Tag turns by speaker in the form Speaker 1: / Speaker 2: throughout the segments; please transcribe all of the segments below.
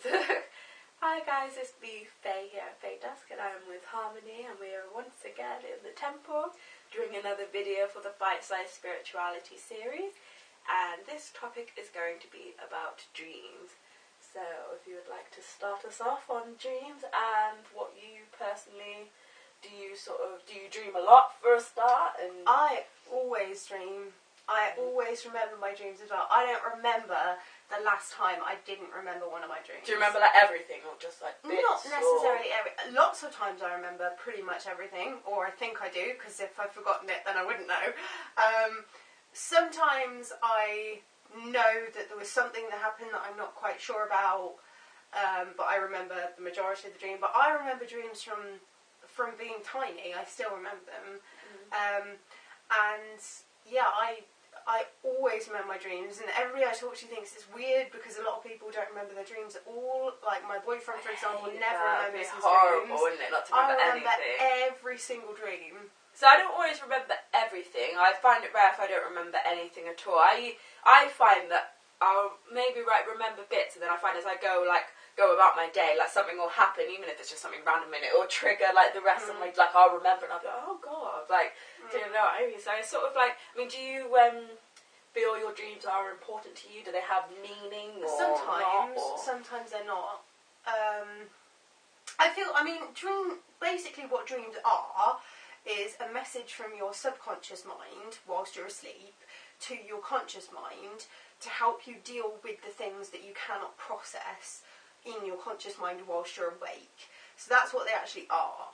Speaker 1: Hi guys, it's me, Faye here at Faye Dusk, and I'm with Harmony, and we are once again in the temple doing another video for the Bite-Sized Spirituality series, and this topic is going to be about dreams. So if you would like to start us off on dreams and what you personally, do you dream a lot for a start? And
Speaker 2: I always dream. I always remember my dreams as well. I don't remember the last time I didn't remember one of my dreams.
Speaker 1: do you remember like everything, or just like bits?
Speaker 2: Not necessarily lots of times I remember pretty much everything, or I think I do, because if I've forgotten it then I wouldn't know. Sometimes I know that there was something that happened that I'm not quite sure about, but I remember the majority of the dream. But I remember dreams from being tiny. I still remember them. And yeah, I always remember my dreams, and everybody I talk to thinks it's weird because a lot of people don't remember their dreams at all. Like my boyfriend, for example, never remembers his dreams.
Speaker 1: Wouldn't it, not to remember
Speaker 2: I remember
Speaker 1: anything?
Speaker 2: every single dream.
Speaker 1: So I don't always remember everything. I find it rare if I don't remember anything at all. I find that I'll maybe remember bits, and then I find as I go about my day, like something will happen, even if it's just something random, and it will trigger like the rest of my, like I'll remember and I'll be like, oh god, like do you know what I mean? So it's sort of like, I mean, do you feel your dreams are important to you? Do they have meaning or
Speaker 2: sometimes,
Speaker 1: not, or?
Speaker 2: sometimes they're not. Basically what dreams are is a message from your subconscious mind whilst you're asleep to your conscious mind to help you deal with the things that you cannot process in your conscious mind whilst you're awake. So that's what they actually are.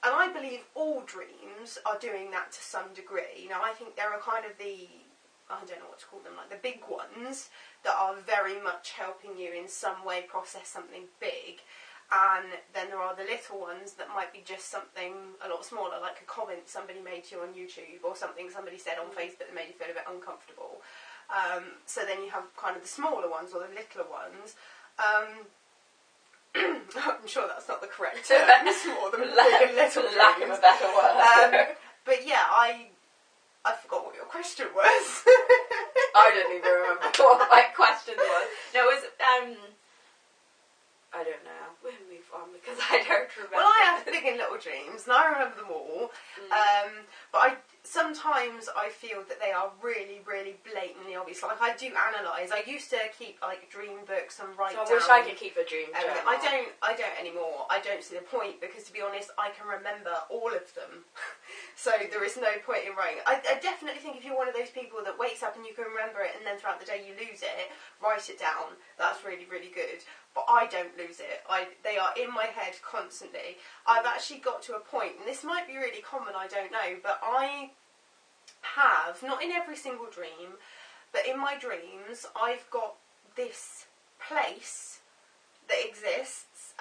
Speaker 2: And I believe all dreams are doing that to some degree. Now I think there are kind of I don't know what to call them, like the big ones that are very much helping you in some way process something big. And then there are the little ones that might be just something a lot smaller, like a comment somebody made to you on YouTube or something somebody said on Facebook that made you feel a bit uncomfortable. So then you have kind of the smaller ones or the littler ones. I'm sure that's not the correct term. It's more than big and little dreams.
Speaker 1: Lack of a better word.
Speaker 2: But yeah, I forgot what your question was.
Speaker 1: I don't even remember what my question was. No, it was I don't know. We'll move on because I don't remember.
Speaker 2: Well, I have big and little dreams, and I remember them all. But sometimes I feel that they are really, really blatantly obvious. Like I do analyse. I used to keep like dream books and write down.
Speaker 1: I wish I could keep a dream journal.
Speaker 2: I don't anymore. I don't see the point because, to be honest, I can remember all of them. So there is no point in writing. I definitely think if you're one of those people that wakes up and you can remember it, and then throughout the day you lose it, write it down. That's really, really good. But I don't lose it. They are in my head constantly. I've actually got to a point, and this might be really common, I don't know, but I have, not in every single dream, but in my dreams, I've got this place that exists,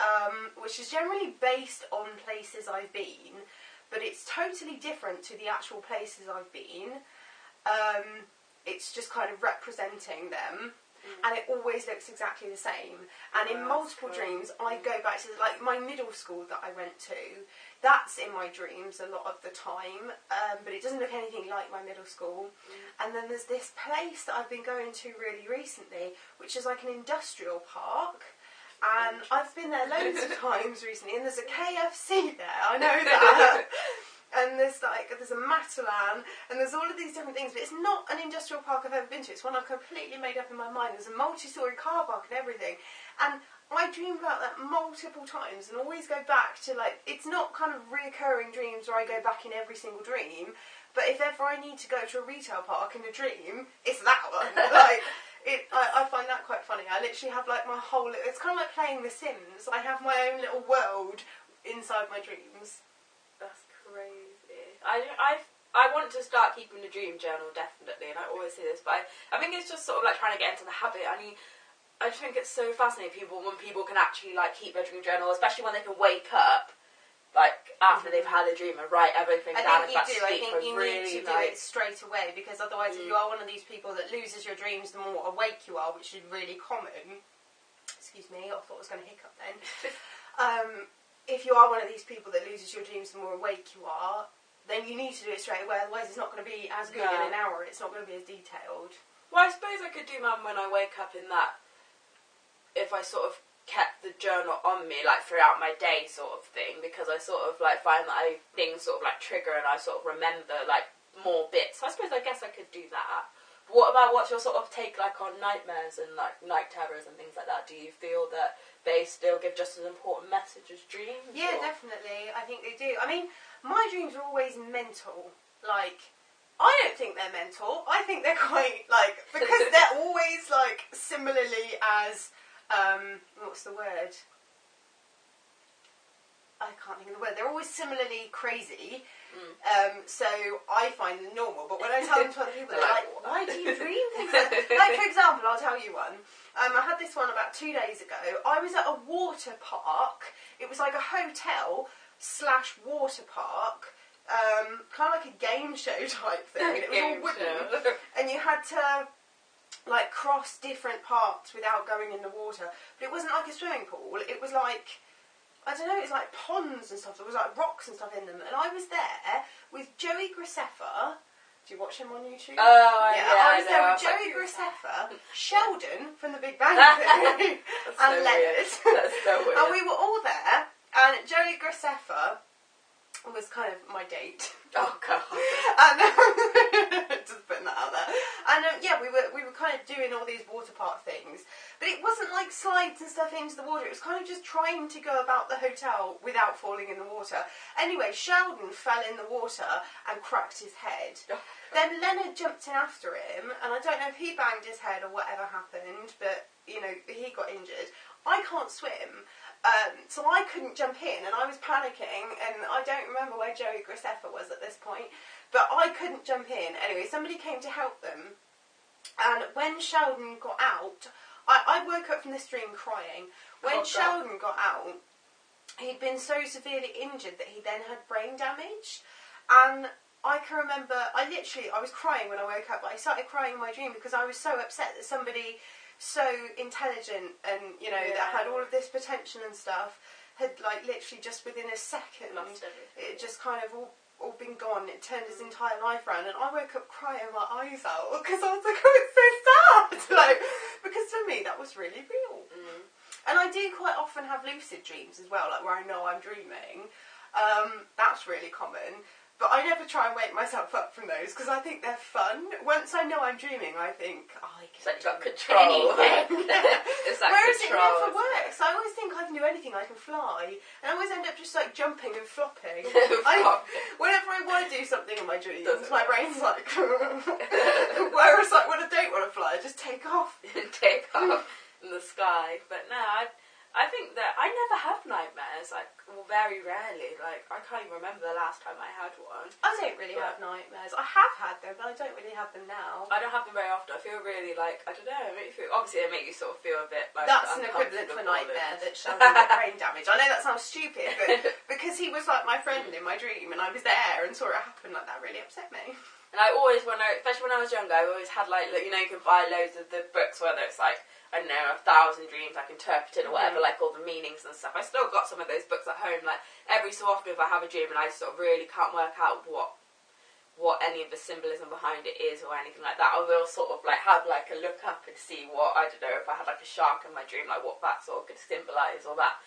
Speaker 2: which is generally based on places I've been, but it's totally different to the actual places I've been. It's just kind of representing them. And it always looks exactly the same. And in multiple dreams, I go back to like my middle school that I went to. That's in my dreams a lot of the time, but it doesn't look anything like my middle school. And then there's this place that I've been going to really recently, which is like an industrial park. And I've been there loads of times recently, and there's a KFC there, I know that. And there's a Matalan, and there's all of these different things, but it's not an industrial park I've ever been to. It's one I've completely made up in my mind. There's a multi-storey car park and everything. And I dream about that multiple times and always go back to, like, it's not kind of reoccurring dreams where I go back in every single dream, but if ever I need to go to a retail park in a dream, it's that one. I find that quite funny. I literally have like my whole, it's kind of like playing The Sims. I have my own little world inside my dreams.
Speaker 1: That's crazy. I want to start keeping a dream journal, definitely, and I always say this, but I think it's just sort of like trying to get into the habit. I just think it's so fascinating when people can actually like keep their dream journal, especially when they can wake up like after they've had a dream and write everything down.
Speaker 2: I think you need to do it straight away, because otherwise if you are one of these people that loses your dreams the more awake you are, which is really common. Excuse me, I thought I was going to hiccup then. If you are one of these people that loses your dreams the more awake you are, then you need to do it straight away, otherwise it's not going to be as good in an hour, it's not going to be as detailed.
Speaker 1: Well, I suppose I could do mine when I wake up in that if I sort of kept the journal on me, like, throughout my day sort of thing, because I sort of, like, find that things sort of, like, trigger and I sort of remember, like, more bits. So I guess I could do that. What's your sort of take, like, on nightmares and, like, night terrors and things like that? Do you feel that they still give just as important message as dreams?
Speaker 2: Yeah, definitely. I think they do. I mean, my dreams are always mental. Like, I don't think they're mental. I think they're quite, like, because they're always, like, similarly as, what's the word? I can't think of the word. They're always similarly crazy. So I find them normal. But when I tell them to other people, they're like, why do you dream things like that? Like, for example, I'll tell you one. I had this one about 2 days ago. I was at a water park. It was like a hotel / water park. Kind of like a game show type thing. It was all wooden. And you had to, like, cross different parts without going in the water. But it wasn't like a swimming pool. It was like, I don't know, it was like ponds and stuff. There was like rocks and stuff in them. And I was there with Joey Graceffa. Do you watch him on YouTube?
Speaker 1: Oh, yeah.
Speaker 2: I was there with Joey Graceffa, Sheldon from The Big Bang Theory, and Leonard.
Speaker 1: That's so weird.
Speaker 2: And we were all there. And Joey Graceffa was kind of my date.
Speaker 1: Oh, God.
Speaker 2: And just putting that out there. And yeah, we were kind of doing all these water park things, but it wasn't like slides and stuff into the water. It was kind of just trying to go about the hotel without falling in the water. Anyway, Sheldon fell in the water and cracked his head. Then Leonard jumped in after him, and I don't know if he banged his head or whatever happened, but you know, he got injured. I can't swim. So I couldn't jump in, and I was panicking, and I don't remember where Joey Graceffa was at this point, but I couldn't jump in. Anyway, somebody came to help them, and when Sheldon got out, I woke up from this dream crying. When Sheldon got out, he'd been so severely injured that he then had brain damage, and I can remember, I was crying when I woke up, but I started crying in my dream because I was so upset that somebody so intelligent and, you know, that had all of this potential and stuff had, like, literally just within a second, it just kind of all been gone. It turned his entire life around, and I woke up crying my eyes out because I was like, oh, it's so sad. Like, because for me that was really real. And I do quite often have lucid dreams as well, like where I know I'm dreaming. That's really common. But I never try and wake myself up from those because I think they're fun. Once I know I'm dreaming, I think, I can
Speaker 1: do control. It's like
Speaker 2: whereas
Speaker 1: control.
Speaker 2: it never works. I always think I can do anything. I can fly. And I always end up just like jumping and flopping. Whenever I want to do something in my dreams, my brain's like... Whereas like when I don't want to fly, I just take off.
Speaker 1: Take off in the sky. But no, I think that I never have nightmares, like, well, very rarely. Like, I can't even remember the last time I had one.
Speaker 2: I don't really have nightmares. I have had them, but I don't really have them now.
Speaker 1: I don't have them very often. I feel really, like, I don't know, obviously they make you sort of feel a bit, like,
Speaker 2: that's an equivalent for nightmare, that Sheldon got brain damage. I know that sounds stupid, but because he was, like, my friend in my dream, and I was there and saw it happen, like, that really upset me.
Speaker 1: And I always, especially when I was younger, I always had, like, you know, you can buy loads of the books, whether it's, like, I don't know, 1,000 Dreams, like, interpreted or whatever, like, all the meanings and stuff. I still got some of those books at home, like, every so often if I have a dream and I sort of really can't work out what any of the symbolism behind it is or anything like that, I will sort of, like, have, like, a look up and see what, I don't know, if I had, like, a shark in my dream, like, what that sort of could symbolise or that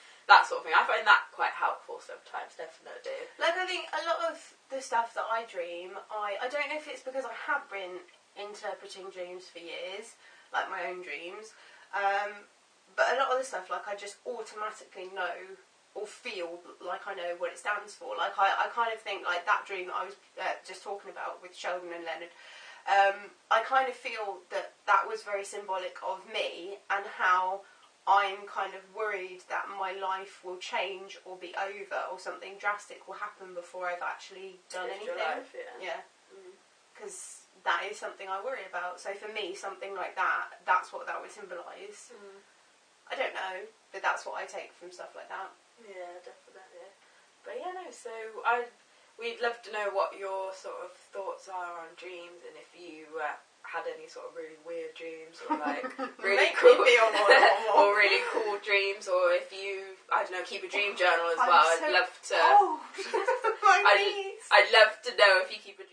Speaker 1: sort of thing. I find that quite helpful sometimes, definitely.
Speaker 2: Like, I think a lot of the stuff that I dream, I don't know if it's because I have been interpreting dreams for years, like my own dreams, but a lot of the stuff, like, I just automatically know or feel like I know what it stands for. Like, I kind of think, like, that dream that I was just talking about with Sheldon and Leonard, I kind of feel that that was very symbolic of me and how I'm kind of worried that my life will change or be over or something drastic will happen before I've actually done anything.
Speaker 1: Life,
Speaker 2: because that is something I worry about. So for me, something like that, that's what that would symbolise. I don't know, but that's what I take from stuff like that.
Speaker 1: Yeah, definitely. But yeah, no, so we'd love to know what your sort of thoughts are on dreams, and if you had any sort of really weird dreams, or like really cool or really cool dreams, or if you, I don't know, keep a dream journal as well. I'd love to.
Speaker 2: Oh,
Speaker 1: I'd love to know if you keep a dream